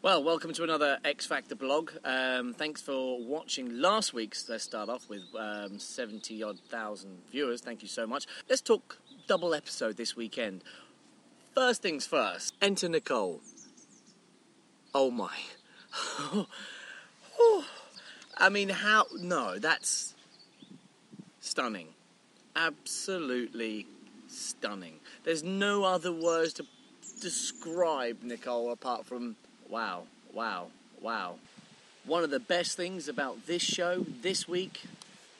Well, welcome to another X Factor blog. Thanks for watching last week's. Let's start off with 70-odd thousand viewers. Thank you so much. Let's talk double episode this weekend. First things first. Enter Nicole. Oh my. I mean, how? No, that's stunning. Absolutely stunning. There's no other words to describe Nicole apart from wow, wow, wow. One of the best things about this show this week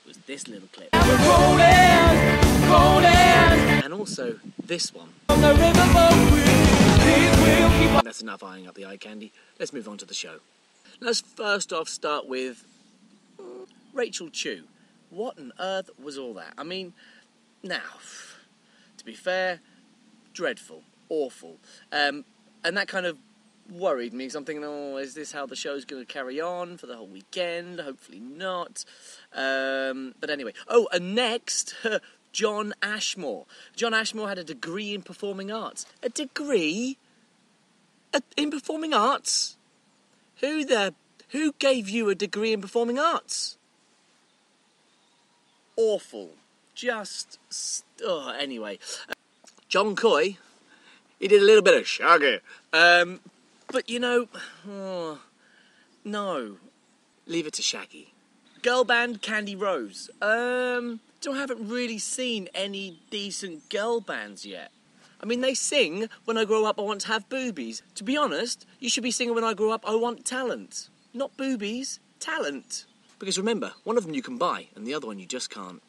was this little clip. Rolling, and also this one. That's enough eyeing up the eye candy. Let's move on to the show. Let's first off start with Rachel Chu. What on earth was all that? I mean, now, to be fair, dreadful, awful. And that kind of worried me, because I'm thinking, oh, is this how the show's going to carry on for the whole weekend? Hopefully not. But anyway. Oh, and next, John Ashmore. John Ashmore had a degree in performing arts. A degree? In performing arts? Who gave you a degree in performing arts? Awful. Just, anyway. John Coy, he did a little bit of Shaggy. But, you know, no. Leave it to Shaggy. Girl band Candy Rose. I haven't really seen any decent girl bands yet. I mean, they sing, when I grow up I want to have boobies. To be honest, you should be singing when I grow up I want talent. Not boobies, talent. Because remember, one of them you can buy, and the other one you just can't.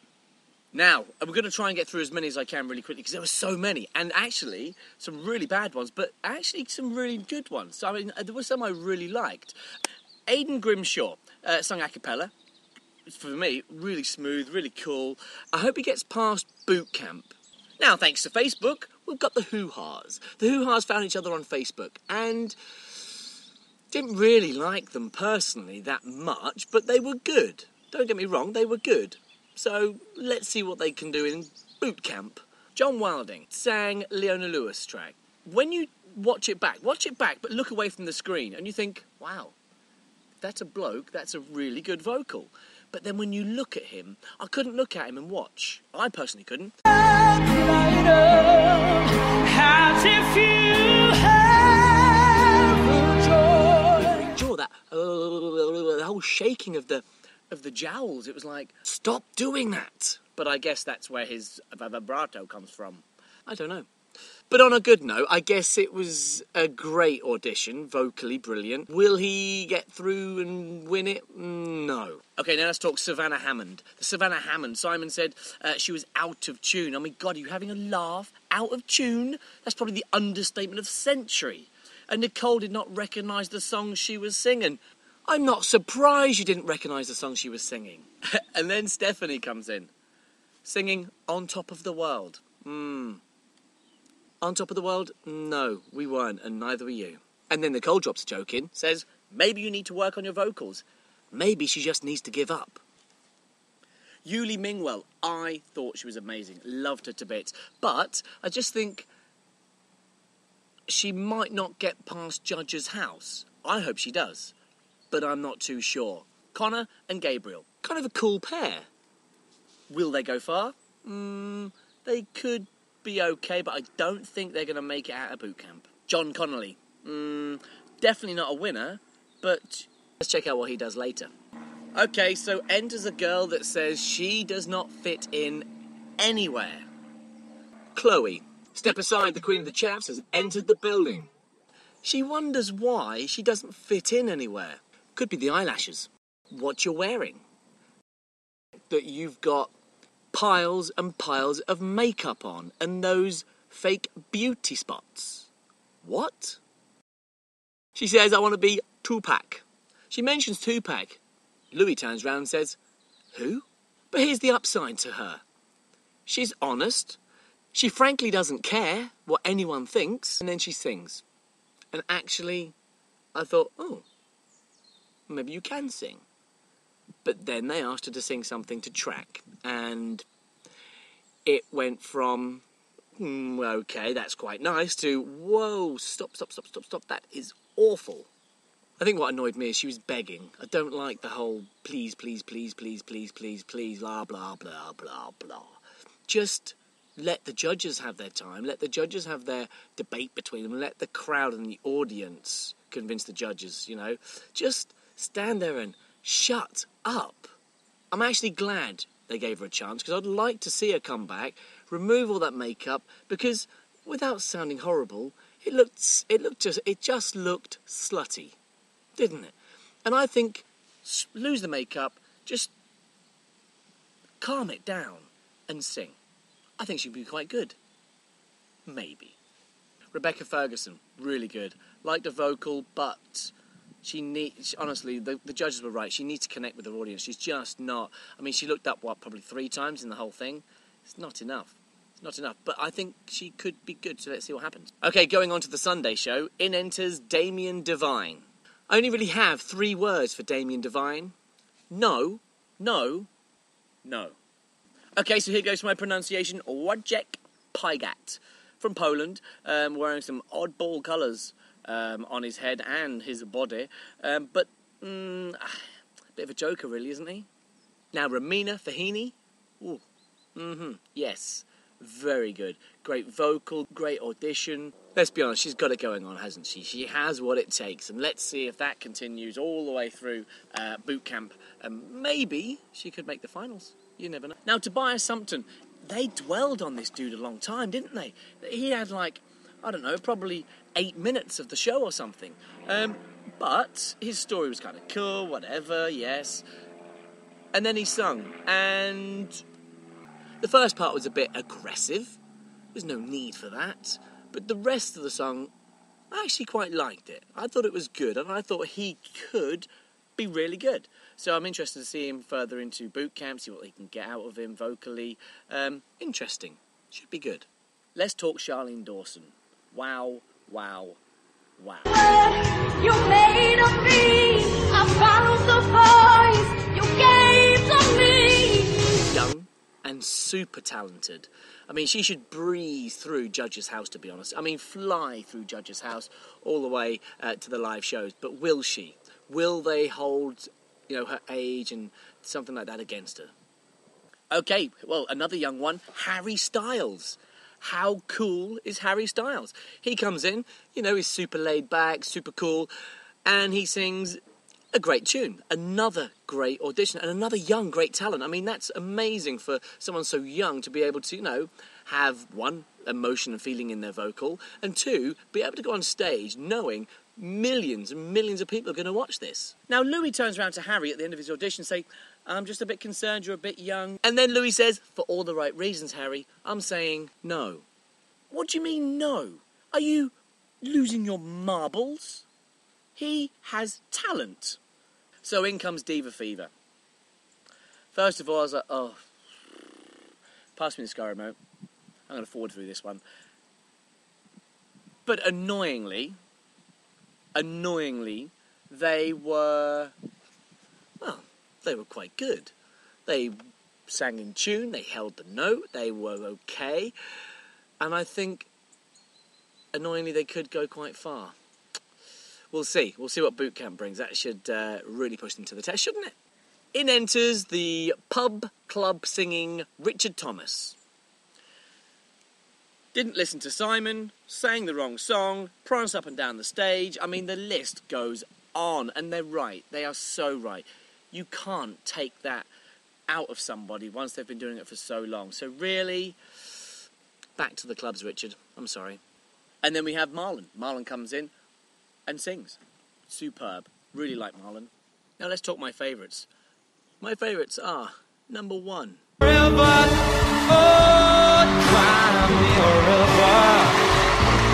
Now, we're going to try and get through as many as I can really quickly, because there were so many, and actually, some really bad ones, but actually some really good ones. So, I mean, there were some I really liked. Aidan Grimshaw sung a cappella. For me, really smooth, really cool. I hope he gets past boot camp. Now, thanks to Facebook, we've got the hoo-has. The hoo-has found each other on Facebook, and didn't really like them personally that much, but they were good. Don't get me wrong, they were good. So, let's see what they can do in boot camp. John Wilding sang Leona Lewis track. When you watch it back, but look away from the screen, and you think, wow, that's a bloke, that's a really good vocal. But then when you look at him, I couldn't look at him and watch. I personally couldn't. Jaw, that the whole shaking of the jowls, it was like, stop doing that. But I guess that's where his vibrato comes from. I don't know. But on a good note, I guess it was a great audition, vocally brilliant. Will he get through and win it? No. Okay, now let's talk Savannah Hammond. The Savannah Hammond, Simon said she was out of tune. I mean, God, are you having a laugh? Out of tune? That's probably the understatement of the century. And Nicole did not recognise the song she was singing. I'm not surprised you didn't recognise the song she was singing. And then Stephanie comes in, singing On Top of the World. On Top of the World? No, we weren't, and neither were you. And then Nicole drops a joke in, says, maybe you need to work on your vocals. Maybe she just needs to give up. Yuli Mingwell, I thought she was amazing. Loved her to bits. But I just think she might not get past Judge's house. I hope she does. But I'm not too sure. Connor and Gabriel. Kind of a cool pair. Will they go far? They could be okay, but I don't think they're going to make it out of boot camp. John Connolly. Definitely not a winner, but let's check out what he does later. Okay, so enters a girl that says she does not fit in anywhere. Chloe. Step aside, the Queen of the Chaps has entered the building. She wonders why she doesn't fit in anywhere. Could be the eyelashes. What you're wearing. That you've got piles and piles of makeup on and those fake beauty spots. What? She says, I want to be Tupac. She mentions Tupac. Louis turns round and says, who? But here's the upside to her. She's honest. She frankly doesn't care what anyone thinks. And then she sings. And actually, I thought, oh, maybe you can sing. But then they asked her to sing something to track. And it went from, okay, that's quite nice, to, whoa, stop, that is awful. I think what annoyed me is she was begging. I don't like the whole please, please, please, please, please, please, please, blah, blah, blah, blah, blah. Just let the judges have their time. Let the judges have their debate between them. Let the crowd and the audience convince the judges, you know. Just stand there and shut up. I'm actually glad they gave her a chance, because I'd like to see her come back, remove all that makeup, because without sounding horrible, it just looked slutty, didn't it? And I think lose the makeup, just calm it down and sing. I think she'd be quite good. Maybe. Rebecca Ferguson, really good. Liked her vocal, but honestly, the judges were right. She needs to connect with her audience. She's just not. I mean, she looked up, probably 3 times in the whole thing. It's not enough. It's not enough. But I think she could be good, so let's see what happens. Okay, going on to the Sunday show. In enters Damien Devine. I only really have 3 words for Damien Devine. No, no, no. Okay, so here goes my pronunciation. Wojciech Pygat from Poland, wearing some oddball colours on his head and his body. But bit of a joker, really, isn't he? Now, Romina Fahini. Ooh, yes, very good. Great vocal, great audition. Let's be honest, she's got it going on, hasn't she? She has what it takes, and let's see if that continues all the way through boot camp. Maybe she could make the finals. You never know. Now, Tobias Sumpton, they dwelled on this dude a long time, didn't they? He had, like, I don't know, probably 8 minutes of the show or something. But his story was kind of cool, whatever, yes. And then he sung, and the first part was a bit aggressive. There's no need for that. But the rest of the song, I actually quite liked it. I thought it was good, and I thought he could be really good. So I'm interested to see him further into boot camp, see what they can get out of him vocally. Interesting. Should be good. Let's talk Charlene Dawson. Wow, wow, wow. You made of me, I followed the voice you gave to me. Young and super talented. I mean, she should breeze through Judge's House, to be honest. I mean, fly through Judge's House all the way to the live shows. But will she? Will they hold, her age and something like that against her? Okay, well, another young one, Harry Styles. How cool is Harry Styles? He comes in, he's super laid back, super cool, and he sings a great tune. Another great audition, and another young great talent. I mean, that's amazing for someone so young to be able to, have 1, emotion and feeling in their vocal, and 2, be able to go on stage knowing millions and millions of people are going to watch this. Now, Louis turns around to Harry at the end of his audition and say, I'm just a bit concerned, you're a bit young. And then Louis says, for all the right reasons, Harry, I'm saying no. What do you mean no? Are you losing your marbles? He has talent. So in comes Diva Fever. First of all, I was like, oh, pass me the Sky remote. I'm going to forward through this one. But annoyingly, they were quite good. They sang in tune, they held the note, they were okay. And I think, annoyingly, they could go quite far. We'll see. We'll see what boot camp brings. That should really push them to the test, shouldn't it? In enters the pub club singing Richard Thomas. Didn't listen to Simon, sang the wrong song, pranced up and down the stage. I mean, the list goes on, and they're right. They are so right. You can't take that out of somebody once they've been doing it for so long. So really, back to the clubs, Richard. I'm sorry. And then we have Marlon. Marlon comes in and sings. Superb. Really like Marlon. Now let's talk my favourites. My favourites are number 1. River, oh, cry me a river.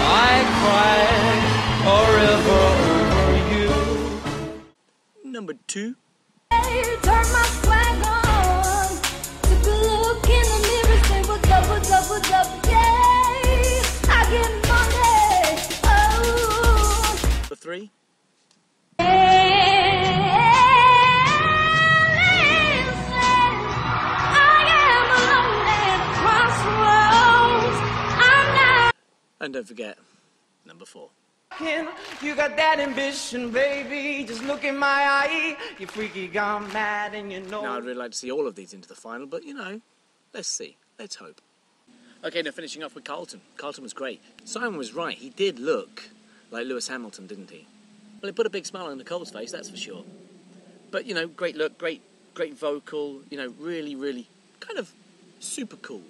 I cried a river over you. Number 2. Turn my swag on. Took a look in the mirror, say what's up, yeah. I get money, oh. Number 3. And don't forget, number 4. You got that ambition, baby. Just look in my eye. You freaky gone mad and you know. Now, I'd really like to see all of these into the final, but you know, let's see. Let's hope. Okay, now finishing off with Carlton. Carlton was great. Simon was right. He did look like Lewis Hamilton, didn't he? Well, it put a big smile on Nicole's face, that's for sure. But, you know, great look, great vocal, you know, really, really kind of super cool.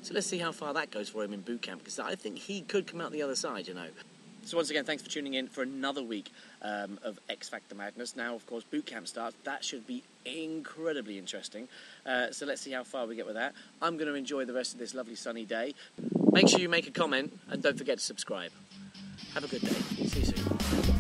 So let's see how far that goes for him in boot camp, because I think he could come out the other side, you know. So once again, thanks for tuning in for another week of X Factor Madness. Now, of course, boot camp starts. That should be incredibly interesting. So let's see how far we get with that. I'm going to enjoy the rest of this lovely sunny day. Make sure you make a comment and don't forget to subscribe. Have a good day. See you soon.